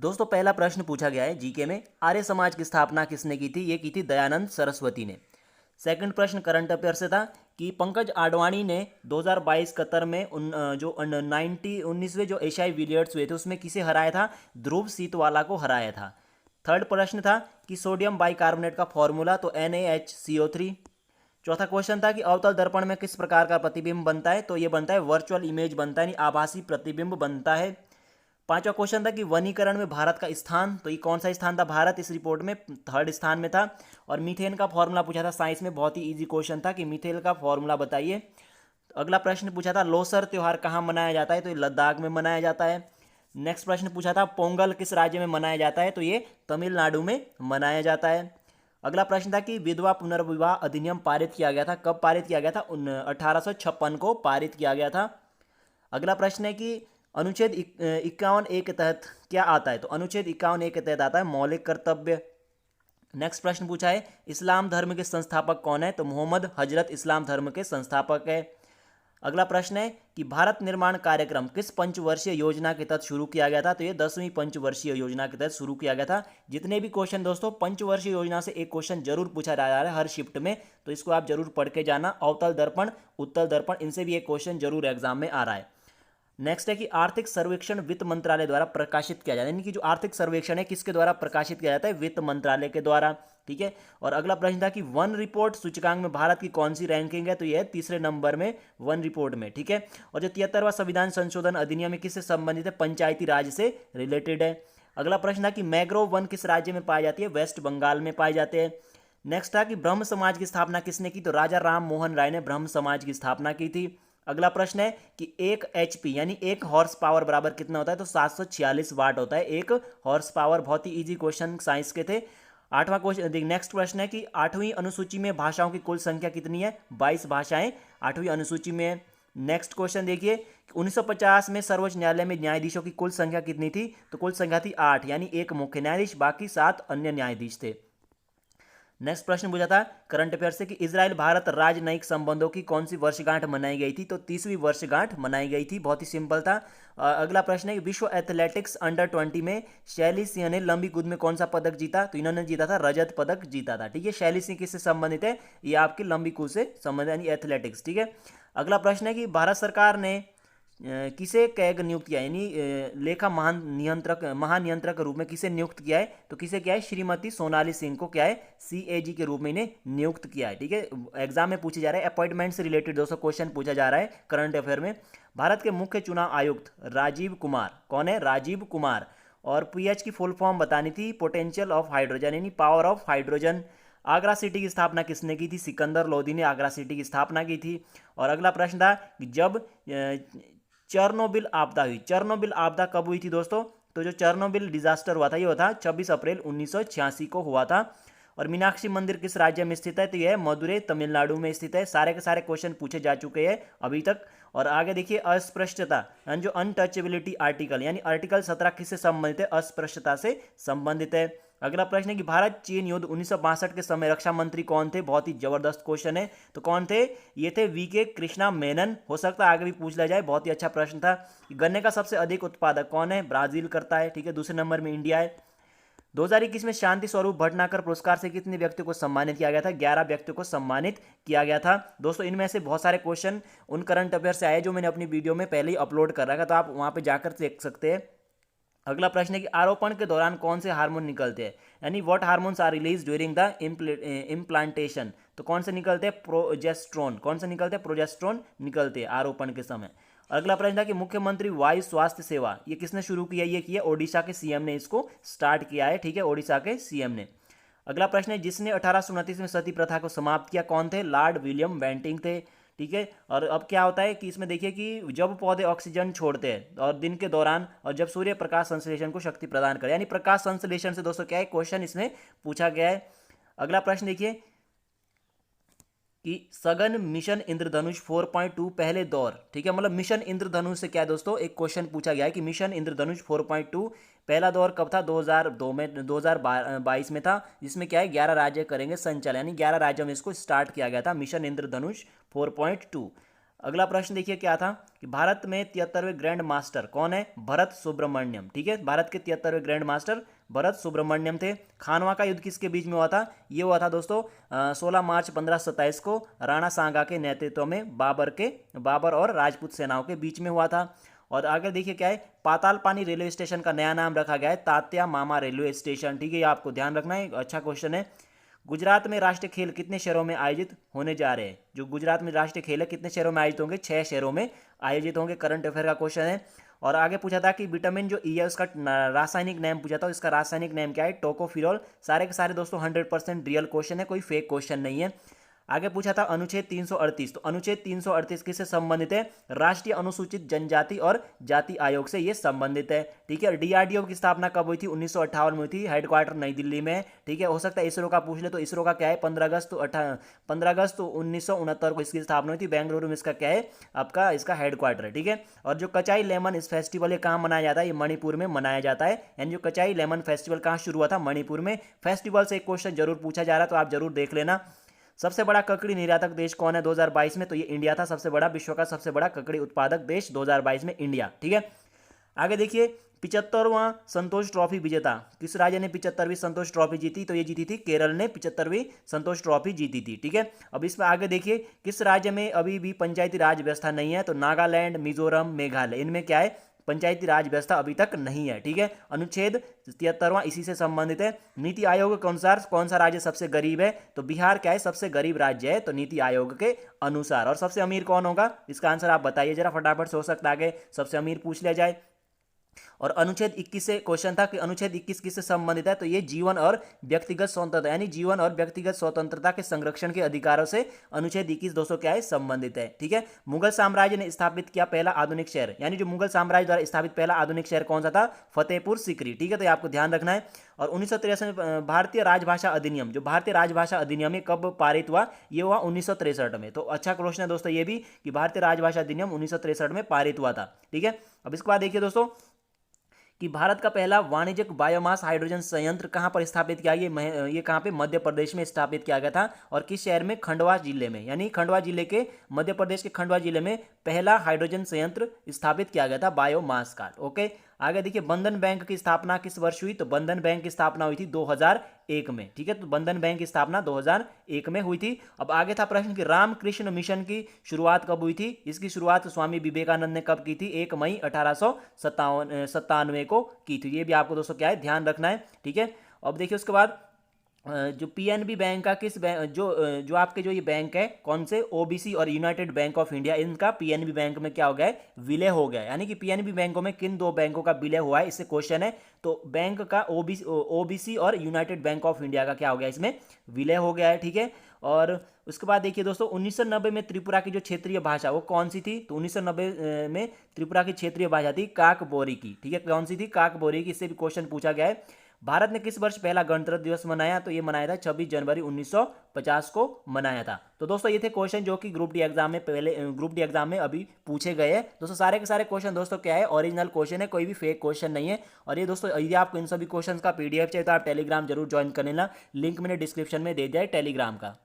दोस्तों पहला प्रश्न पूछा गया है जीके में, आर्य समाज की स्थापना किसने की थी? ये की थी दयानंद सरस्वती ने। सेकंड प्रश्न करंट अफेयर से था कि पंकज आडवाणी ने 2022 कतर में 19वें जो एशियाई बिलियर्ड्स हुए थे उसमें किसे हराया था? ध्रुव सीतवाला को हराया था। थर्ड प्रश्न था कि सोडियम बाइकार्बोनेट का फॉर्मूला, तो NaHCO3। चौथा क्वेश्चन था कि अवतल दर्पण में किस प्रकार का प्रतिबिंब बनता है? तो ये बनता है वर्चुअल इमेज बनता है, यानी आभासी प्रतिबिंब बनता है। पांचवा क्वेश्चन था कि वनीकरण में भारत का स्थान, तो ये कौन सा स्थान था? भारत इस रिपोर्ट में थर्ड स्थान में था। और मीथेन का फॉर्मूला पूछा था साइंस में, बहुत ही इजी क्वेश्चन था कि मीथेन का फॉर्मूला बताइए। अगला प्रश्न पूछा था लोसर त्योहार कहाँ मनाया जाता है? तो ये लद्दाख में मनाया जाता है। नेक्स्ट प्रश्न पूछा था पोंगल किस राज्य में मनाया जाता है? तो ये तमिलनाडु में मनाया जाता है। अगला प्रश्न था कि विधवा पुनर्विवाह अधिनियम पारित किया गया था, कब पारित किया गया था? 1856 को पारित किया गया था। अगला प्रश्न है कि अनुच्छेद 51A के तहत क्या आता है? तो अनुच्छेद 51A के तहत आता है मौलिक कर्तव्य। नेक्स्ट प्रश्न पूछा है इस्लाम धर्म के संस्थापक कौन है? तो मोहम्मद हजरत इस्लाम धर्म के संस्थापक है। अगला प्रश्न है कि भारत निर्माण कार्यक्रम किस पंचवर्षीय योजना के तहत शुरू किया गया था? तो ये 10वीं पंचवर्षीय योजना के तहत शुरू किया गया था। जितने भी क्वेश्चन दोस्तों पंचवर्षीय योजना से एक क्वेश्चन जरूर पूछा जा रहा है हर शिफ्ट में, तो इसको आप जरूर पढ़ के जाना। अवतल दर्पण, उत्तल दर्पण, इनसे भी एक क्वेश्चन जरूर एग्जाम में आ रहा है। नेक्स्ट है कि आर्थिक सर्वेक्षण वित्त मंत्रालय द्वारा प्रकाशित किया जाता है, यानी कि जो आर्थिक सर्वेक्षण है किसके द्वारा प्रकाशित किया जाता है? वित्त मंत्रालय के द्वारा। ठीक है। और अगला प्रश्न था कि वन रिपोर्ट सूचकांक में भारत की कौन सी रैंकिंग है? तो यह है तीसरे नंबर में वन रिपोर्ट में। ठीक है। और जो 73वां संविधान संशोधन अधिनियम है किससे संबंधित है? पंचायती राज से रिलेटेड है। अगला प्रश्न था कि मैग्रोव वन किस राज्य में पाई जाती है? वेस्ट बंगाल में पाए जाते हैं। नेक्स्ट था कि ब्रह्म समाज की स्थापना किसने की? तो राजा राम मोहन राय ने ब्रह्म समाज की स्थापना की थी। अगला प्रश्न है कि 1 HP यानी 1 हॉर्स पावर बराबर कितना होता है? तो 746 वाट होता है 1 हॉर्स पावर। बहुत ही इजी क्वेश्चन साइंस के थे। आठवां क्वेश्चन, नेक्स्ट प्रश्न है कि 8वीं अनुसूची में भाषाओं की कुल संख्या कितनी है? 22 भाषाएं 8वीं अनुसूची में है। नेक्स्ट क्वेश्चन देखिए, 1950 में सर्वोच्च न्यायालय में न्यायाधीशों की कुल संख्या कितनी थी? तो कुल संख्या थी 8, यानी एक मुख्य न्यायाधीश, बाकी 7 अन्य न्यायाधीश थे। नेक्स्ट प्रश्न पूछा था करंट अफेयर से कि इजराइल भारत राजनयिक संबंधों की कौन सी वर्षगांठ मनाई गई थी? तो 30वीं वर्षगांठ मनाई गई थी। बहुत ही सिंपल था। अगला प्रश्न है कि विश्व एथलेटिक्स अंडर 20 में शैली सिंह ने लंबी कूद में कौन सा पदक जीता? तो इन्होंने जीता था रजत पदक जीता था। ठीक है। शैली सिंह किससे संबंधित है? ये आपकी लंबी कूद से संबंधित, यानी एथलेटिक्स। ठीक है। अगला प्रश्न है कि भारत सरकार ने किसे कैग नियुक्त किया, यानी लेखा महानियंत्रक के रूप में किसे नियुक्त किया है? तो किसे किया है? श्रीमती सोनाली सिंह को क्या है? CAG के रूप में इन्हें नियुक्त किया है। ठीक है। एग्जाम में पूछे जा रहे हैं अपॉइंटमेंट से रिलेटेड दोस्तों क्वेश्चन पूछा जा रहा है करंट अफेयर में। भारत के मुख्य चुनाव आयुक्त राजीव कुमार, कौन है? राजीव कुमार। और PH की फुल फॉर्म बतानी थी, पोटेंशियल ऑफ हाइड्रोजन, यानी power of hydrogen. Agra city की स्थापना किसने की थी? सिकंदर लोधी ने आगरा सिटी की स्थापना की थी। और अगला प्रश्न था कि जब चेरनोबिल आपदा हुई, चेरनोबिल आपदा कब हुई थी दोस्तों? तो जो चेरनोबिल डिजास्टर हुआ था ये हुआ था 26 अप्रैल 1986 को हुआ था। और मीनाक्षी मंदिर किस राज्य में स्थित है? तो यह मदुरै तमिलनाडु में स्थित है। सारे के सारे क्वेश्चन पूछे जा चुके हैं अभी तक। और आगे देखिए अस्पृश्यता, यानी जो अनटचेबिलिटी आर्टिकल, यानी आर्टिकल 17 किससे संबंधित है? अस्पृश्यता से संबंधित है। अगला प्रश्न है कि भारत चीन युद्ध 1962 के समय रक्षा मंत्री कौन थे? बहुत ही जबरदस्त क्वेश्चन है। तो कौन थे? ये थे VK कृष्णा मेनन। हो सकता है आगे भी पूछ लिया जाए। बहुत ही अच्छा प्रश्न था। गन्ने का सबसे अधिक उत्पादक कौन है? ब्राजील करता है। ठीक है। दूसरे नंबर में इंडिया है। 2021 में शांति स्वरूप भटनागर पुरस्कार से कितने व्यक्तियों को सम्मानित किया गया था? 11 व्यक्तियों को सम्मानित किया गया था। दोस्तों इनमें से बहुत सारे क्वेश्चन उन करंट अफेयर से आए जो मैंने अपनी वीडियो में पहले ही अपलोड कर रखा, तो आप वहां पे जाकर देख सकते हैं। अगला प्रश्न है कि आरोपण के दौरान कौन से हार्मोन निकलते हैं, यानी what hormones are release during the implantation? तो कौन से निकलते हैं? प्रोजेस्ट्रोन। कौन से निकलते हैं? प्रोजेस्ट्रोन निकलते हैं आरोपण के समय। अगला प्रश्न था कि मुख्यमंत्री वायु स्वास्थ्य सेवा ये किसने शुरू किया? ये किया ओडिशा के CM ने इसको स्टार्ट किया है। ठीक है। ओडिशा के CM ने। अगला प्रश्न है जिसने 1829 में सती प्रथा को समाप्त किया कौन थे? लॉर्ड विलियम बेंटिंग थे। ठीक है। और अब क्या होता है कि इसमें देखिए कि जब पौधे ऑक्सीजन छोड़ते हैं और दिन के दौरान, और जब सूर्य प्रकाश संश्लेषण को शक्ति प्रदान करे, यानी प्रकाश संश्लेषण से दोस्तों क्या है क्वेश्चन इसमें पूछा गया है। अगला प्रश्न देखिए कि सघन मिशन इंद्रधनुष 4.2 पहले दौर, ठीक है, मतलब मिशन इंद्रधनुष से क्या है दोस्तों एक क्वेश्चन पूछा गया है कि मिशन इंद्रधनुष 4.2 पहला दौर कब था? 2002 में, 2022 में था, जिसमें क्या है 11 राज्य करेंगे संचालन, यानी 11 राज्यों में इसको स्टार्ट किया गया था मिशन इंद्रधनुष 4.2। अगला प्रश्न देखिए क्या था कि भारत में 73वें ग्रैंड मास्टर कौन है? भरत सुब्रमण्यम। ठीक है, भारत के 73वें ग्रैंड मास्टर भरत सुब्रमण्यम थे। खानवा का युद्ध किसके बीच में हुआ था? ये हुआ था दोस्तों 16 मार्च 1527 को राणा सांगा के नेतृत्व में बाबर और राजपूत सेनाओं के बीच में हुआ था। और आगे देखिए क्या है, पातालपानी रेलवे स्टेशन का नया नाम रखा गया है तात्या मामा रेलवे स्टेशन। ठीक है, ये आपको ध्यान रखना है, अच्छा क्वेश्चन है। गुजरात में राष्ट्रीय खेल कितने शहरों में आयोजित होने जा रहे हैं? जो गुजरात में राष्ट्रीय खेल है कितने शहरों में आयोजित होंगे? 6 शहरों में आयोजित होंगे। करंट अफेयर का क्वेश्चन है। और आगे पूछा था कि विटामिन जो ई है उसका रासायनिक नाम पूछा था, इसका रासायनिक नाम क्या है? टोकोफिरोल। सारे के सारे दोस्तों 100% रियल क्वेश्चन है, कोई फेक क्वेश्चन नहीं है। आगे पूछा था अनुच्छेद 338, तो अनुच्छेद 338 किससे संबंधित है? राष्ट्रीय अनुसूचित जनजाति और जाति आयोग से ये संबंधित है। ठीक है, डीआरडीओ की स्थापना कब हुई थी? 1958 में हुई थी। हेडक्वार्टर नई दिल्ली में है। ठीक है, हो सकता है इसरो का पूछ ले, तो इसरो का क्या है? 15 अगस्त 1969 को इसकी स्थापना हुई थी। बेंगलुरु में इसका क्या है? आपका इसका हेडक्वार्टर है। ठीक है, और जो कचाई लेमन इस फेस्टिवल ये कहाँ मनाया जाता है? ये मणिपुर में मनाया जाता है। यानी जो कचाई लेमन फेस्टिवल कहाँ शुरू हुआ था? मणिपुर में। फेस्टिवल से एक क्वेश्चन जरूर पूछा जा रहा है, तो आप जरूर देख लेना। सबसे बड़ा ककड़ी निर्यातक देश कौन है 2022 में? तो ये इंडिया था। सबसे बड़ा, विश्व का सबसे बड़ा ककड़ी उत्पादक देश 2022 में इंडिया। ठीक है, आगे देखिए 75वां संतोष ट्रॉफी विजेता किस राज्य ने 75वीं संतोष ट्रॉफी जीती? तो ये जीती थी केरल ने 75वीं संतोष ट्रॉफी जीती थी। ठीक है, अब इसमें आगे देखिए किस राज्य में अभी भी पंचायती राज व्यवस्था नहीं है? तो नागालैंड, मिजोरम, मेघालय, इनमें क्या है? पंचायती राज व्यवस्था अभी तक नहीं है। ठीक है, अनुच्छेद 73वां इसी से संबंधित है। नीति आयोग के अनुसार कौन सा राज्य सबसे गरीब है? तो बिहार क्या है? सबसे गरीब राज्य है, तो नीति आयोग के अनुसार। और सबसे अमीर कौन होगा? इसका आंसर आप बताइए जरा फटाफट से, हो सकता है आगे सबसे अमीर पूछ लिया जाए। और अनुच्छेद 21 से क्वेश्चन था कि अनुच्छेद 21 किससे संबंधित है? तो ये जीवन और व्यक्तिगत स्वतंत्रता, यानी जीवन और व्यक्तिगत स्वतंत्रता के संरक्षण के अधिकारों से अनुच्छेद 21 दोस्तों क्या है? संबंधित है। ठीक है, मुगल साम्राज्य ने स्थापित किया पहला आधुनिक शहर, यानी जो मुगल साम्राज्य द्वारा स्थापित पहला आधुनिक शहर कौन सा था? फतेहपुर सीकरी। ठीक है, तो ये आपको ध्यान रखना है। और 1963 में भारतीय राजभाषा अधिनियम, जो भारतीय राजभाषा अधिनियम है कब पारित हुआ? ये हुआ 1963 में। तो अच्छा क्वेश्चन है दोस्तों ये भी कि भारतीय राजभाषा अधिनियम 1963 में पारित हुआ था। ठीक है, अब इसके बाद देखिए दोस्तों कि भारत का पहला वाणिज्यिक बायोमास हाइड्रोजन संयंत्र कहां पर स्थापित किया? ये कहां पे? मध्य प्रदेश में स्थापित किया गया था। और किस शहर में? खंडवा जिले में, यानी खंडवा जिले के, मध्य प्रदेश के खंडवा जिले में पहला हाइड्रोजन संयंत्र स्थापित किया गया था बायोमास का। ओके, आगे देखिए बंधन बैंक की स्थापना किस वर्ष हुई? तो बंधन बैंक की स्थापना हुई थी 2001 में। ठीक है, तो बंधन बैंक की स्थापना 2001 में हुई थी। अब आगे था प्रश्न कि रामकृष्ण मिशन की शुरुआत कब हुई थी? इसकी शुरुआत स्वामी विवेकानंद ने कब की थी? 1 मई 1897 को की थी। ये भी आपको दोस्तों क्या है? ध्यान रखना है। ठीक है, अब देखिए उसके बाद जो पीएनबी बैंक का किस बैंक, जो आपके जो ये बैंक है कौन से? ओबीसी और यूनाइटेड बैंक ऑफ इंडिया, इनका पीएनबी बैंक में क्या हो गया है? विलय हो गया है। यानी कि पीएनबी बैंकों में किन दो बैंकों का विलय हुआ है, इससे क्वेश्चन है। तो बैंक का ओबीसी और यूनाइटेड बैंक ऑफ इंडिया का क्या हो गया? इसमें विलय हो गया है। ठीक है, और उसके बाद देखिए दोस्तों 1990 में त्रिपुरा की जो क्षेत्रीय भाषा वो कौन सी थी? तो 1990 में त्रिपुरा की क्षेत्रीय भाषा थी काकबोरी की। ठीक है, कौन सी थी? काकबोरी की। इससे भी क्वेश्चन पूछा गया है। भारत ने किस वर्ष पहला गणतंत्र दिवस मनाया? तो ये मनाया था 26 जनवरी 1950 को मनाया था। तो दोस्तों ये थे क्वेश्चन जो कि ग्रुप डी एग्जाम में अभी पूछे गए हैं। दोस्तों सारे के सारे क्वेश्चन दोस्तों क्या है? ओरिजिनल क्वेश्चन है, कोई भी फेक क्वेश्चन नहीं है। और ये दोस्तों यदि आपको इन सभी क्वेश्चन का पीडीएफ चाहिए तो आप टेलीग्राम जरूर ज्वाइन कर लेना। लिंक मैंने डिस्क्रिप्शन में दे दिया है टेलीग्राम का।